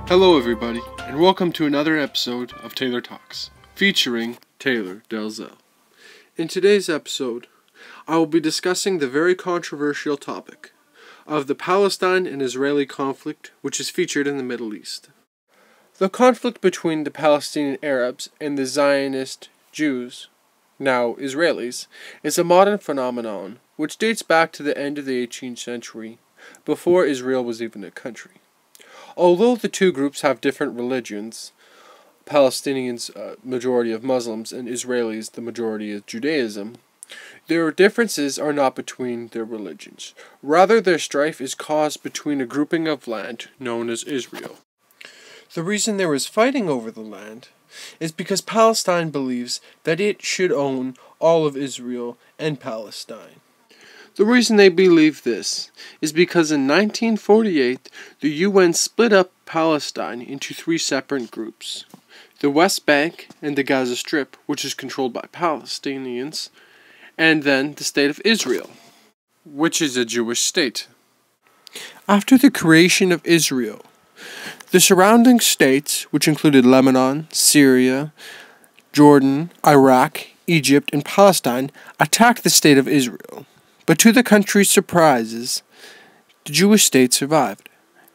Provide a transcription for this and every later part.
Hello everybody, and welcome to another episode of Taylor Talks, featuring Taylor Dalzell. In today's episode, I will be discussing the very controversial topic of the Palestine and Israeli conflict, which is featured in the Middle East. The conflict between the Palestinian Arabs and the Zionist Jews, now Israelis, is a modern phenomenon which dates back to the end of the 18th century, before Israel was even a country. Although the two groups have different religions, Palestinians majority of Muslims and Israelis the majority of Judaism, their differences are not between their religions. Rather, their strife is caused between a grouping of land known as Israel. The reason there is fighting over the land is because Palestine believes that it should own all of Israel and Palestine. The reason they believe this is because in 1948, the UN split up Palestine into three separate groups: the West Bank and the Gaza Strip, which is controlled by Palestinians, and then the State of Israel, which is a Jewish state. After the creation of Israel, the surrounding states, which included Lebanon, Syria, Jordan, Iraq, Egypt, and Palestine, attacked the State of Israel. But to the country's surprises, the Jewish state survived.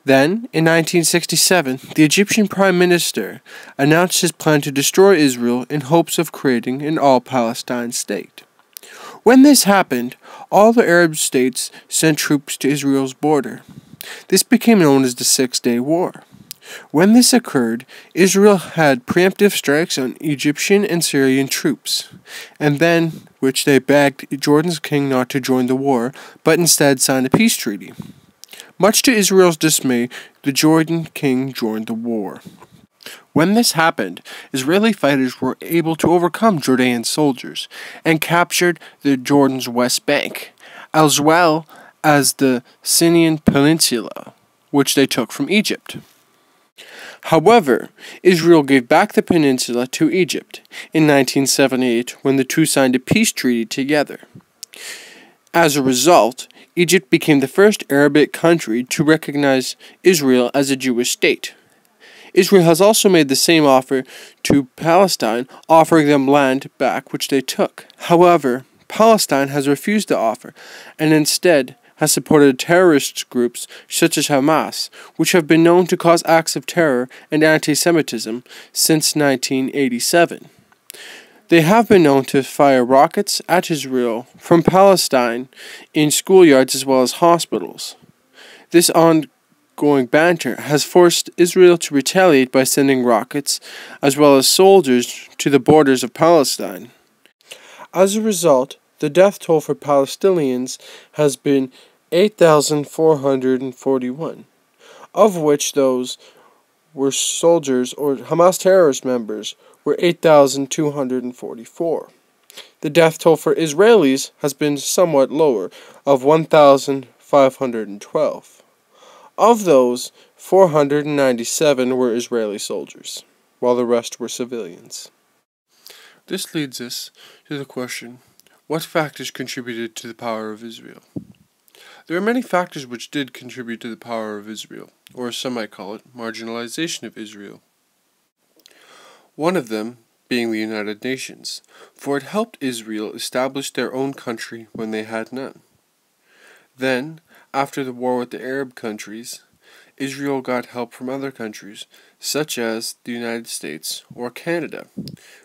Then, in 1967, the Egyptian Prime Minister announced his plan to destroy Israel in hopes of creating an all-Palestine state. When this happened, all the Arab states sent troops to Israel's border. This became known as the Six-Day War. When this occurred, Israel had preemptive strikes on Egyptian and Syrian troops, and then which they begged Jordan's king not to join the war, but instead signed a peace treaty. Much to Israel's dismay, the Jordan king joined the war. When this happened, Israeli fighters were able to overcome Jordanian soldiers and captured the Jordan's West Bank, as well as the Sinai Peninsula, which they took from Egypt. However, Israel gave back the peninsula to Egypt in 1978 when the two signed a peace treaty together. As a result, Egypt became the first Arabic country to recognize Israel as a Jewish state. Israel has also made the same offer to Palestine, offering them land back which they took. However, Palestine has refused the offer and instead has supported terrorist groups such as Hamas, which have been known to cause acts of terror and anti-Semitism since 1987. They have been known to fire rockets at Israel from Palestine in schoolyards as well as hospitals. This ongoing banter has forced Israel to retaliate by sending rockets as well as soldiers to the borders of Palestine. As a result, the death toll for Palestinians has been 8,441, of which those were soldiers or Hamas terrorist members were 8,244. The death toll for Israelis has been somewhat lower, of 1,512. Of those, 497 were Israeli soldiers, while the rest were civilians. This leads us to the question: what factors contributed to the power of Israel? There are many factors which did contribute to the power of Israel, or as some might call it, marginalization of Israel. One of them being the United Nations, for it helped Israel establish their own country when they had none. Then, after the war with the Arab countries, Israel got help from other countries, such as the United States or Canada,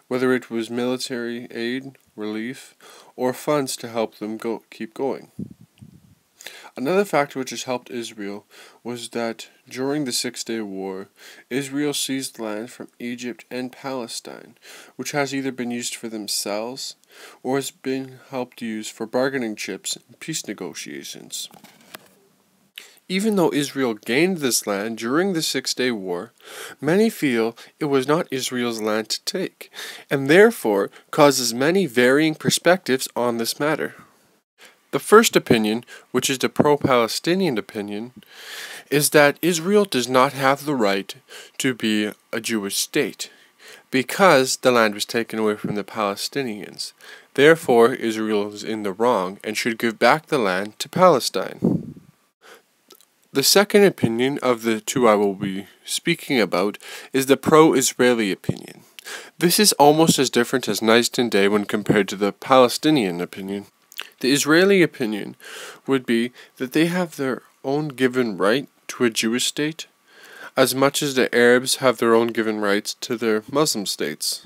whether it was military aid, relief, or funds to help them keep going. Another factor which has helped Israel was that during the Six-Day War, Israel seized land from Egypt and Palestine, which has either been used for themselves or has been helped use for bargaining chips in peace negotiations. Even though Israel gained this land during the Six-Day War, many feel it was not Israel's land to take, and therefore causes many varying perspectives on this matter. The first opinion, which is the pro-Palestinian opinion, is that Israel does not have the right to be a Jewish state, because the land was taken away from the Palestinians. Therefore, Israel is in the wrong and should give back the land to Palestine. The second opinion of the two I will be speaking about is the pro-Israeli opinion. This is almost as different as night and day when compared to the Palestinian opinion. The Israeli opinion would be that they have their own given right to a Jewish state, as much as the Arabs have their own given rights to their Muslim states.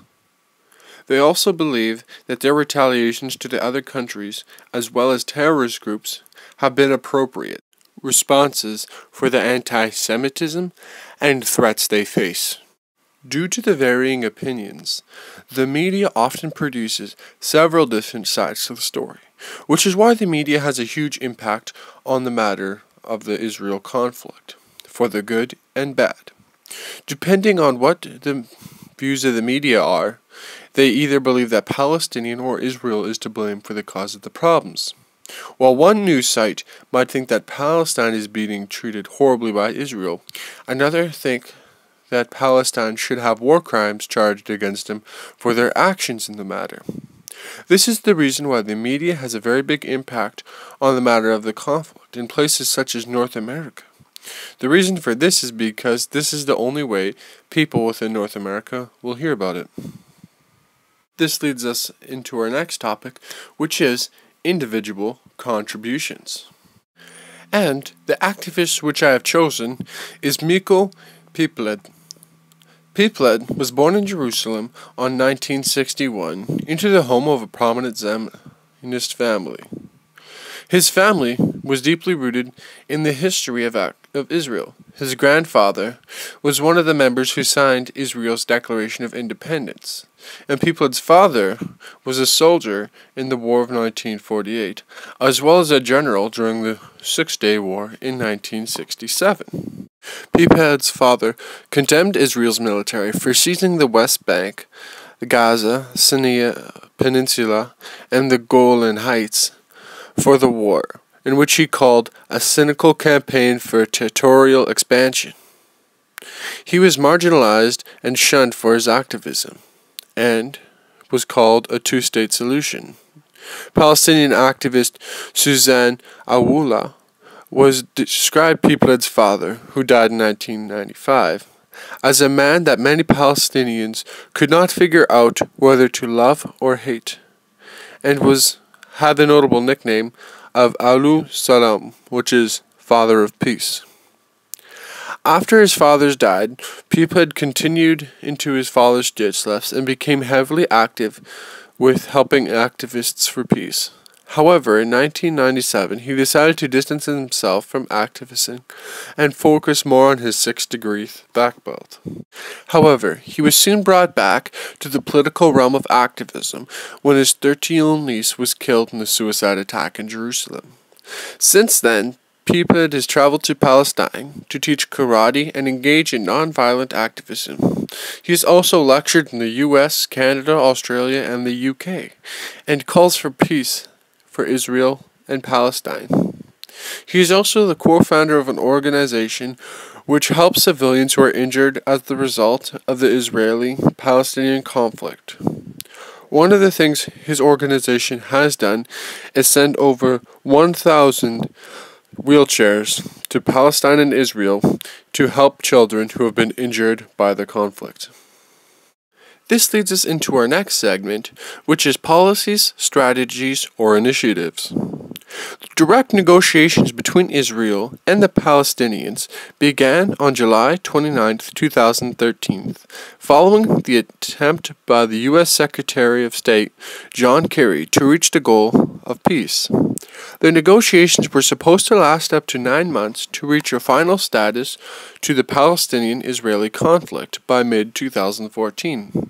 They also believe that their retaliations to the other countries, as well as terrorist groups, have been appropriate responses for the anti-Semitism and threats they face. Due to the varying opinions, the media often produces several different sides to the story, which is why the media has a huge impact on the matter of the Israel conflict, for the good and bad. Depending on what the views of the media are, they either believe that Palestinian or Israel is to blame for the cause of the problems. While one news site might think that Palestine is being treated horribly by Israel, another think that Palestine should have war crimes charged against them for their actions in the matter. This is the reason why the media has a very big impact on the matter of the conflict in places such as North America. The reason for this is because this is the only way people within North America will hear about it. This leads us into our next topic, which is individual contributions. And the activist which I have chosen is Michael Pipled. Pipled was born in Jerusalem on 1961 into the home of a prominent Zionist family. His family was deeply rooted in the history of Israel. His grandfather was one of the members who signed Israel's Declaration of Independence, and Pipled's father was a soldier in the War of 1948, as well as a general during the Six-Day War in 1967. Pipled's father condemned Israel's military for seizing the West Bank, Gaza, Sinai Peninsula, and the Golan Heights for the war, in which he called a cynical campaign for territorial expansion. He was marginalized and shunned for his activism, and was called a two-state solution. Palestinian activist Suzanne Awula was described Pipled's father, who died in 1995, as a man that many Palestinians could not figure out whether to love or hate, and had the notable nickname of Alu Salam, which is Father of Peace. After his father died, Pipled continued into his father's footsteps and became heavily active with helping activists for peace. However, in 1997, he decided to distance himself from activism and focus more on his 6th degree black belt. However, he was soon brought back to the political realm of activism when his 13-year-old niece was killed in a suicide attack in Jerusalem. Since then, Pipled has traveled to Palestine to teach karate and engage in nonviolent activism. He has also lectured in the US, Canada, Australia, and the UK, and calls for peace for Israel and Palestine. He is also the co-founder of an organization which helps civilians who are injured as the result of the Israeli-Palestinian conflict. One of the things his organization has done is send over 1,000 wheelchairs to Palestine and Israel to help children who have been injured by the conflict. This leads us into our next segment, which is policies, strategies, or initiatives. Direct negotiations between Israel and the Palestinians began on July 29, 2013, following the attempt by the U.S. Secretary of State John Kerry to reach the goal of peace. The negotiations were supposed to last up to 9 months to reach a final status to the Palestinian-Israeli conflict by mid-2014.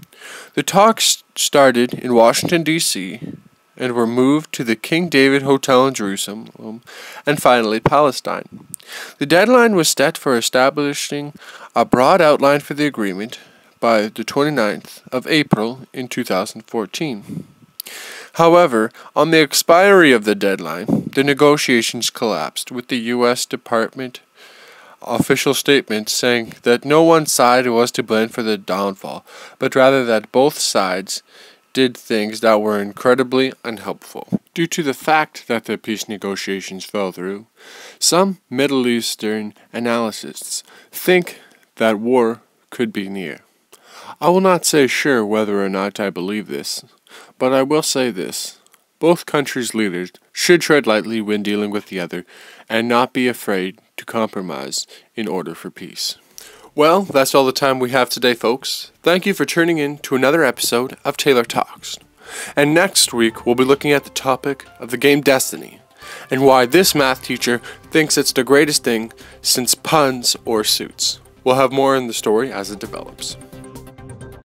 The talks started in Washington, D.C., and were moved to the King David Hotel in Jerusalem, and finally Palestine. The deadline was set for establishing a broad outline for the agreement by the 29th of April in 2014. However, on the expiry of the deadline, the negotiations collapsed, with the U.S. Department official statement saying that no one side was to blame for the downfall, but rather that both sides did things that were incredibly unhelpful. Due to the fact that the peace negotiations fell through, some Middle Eastern analysts think that war could be near. I will not say sure whether or not I believe this, but I will say this. Both countries' leaders should tread lightly when dealing with the other and not be afraid to compromise in order for peace. Well, that's all the time we have today, folks. Thank you for tuning in to another episode of Taylor Talks. And next week, we'll be looking at the topic of the game Destiny and why this math teacher thinks it's the greatest thing since puns or suits. We'll have more in the story as it develops.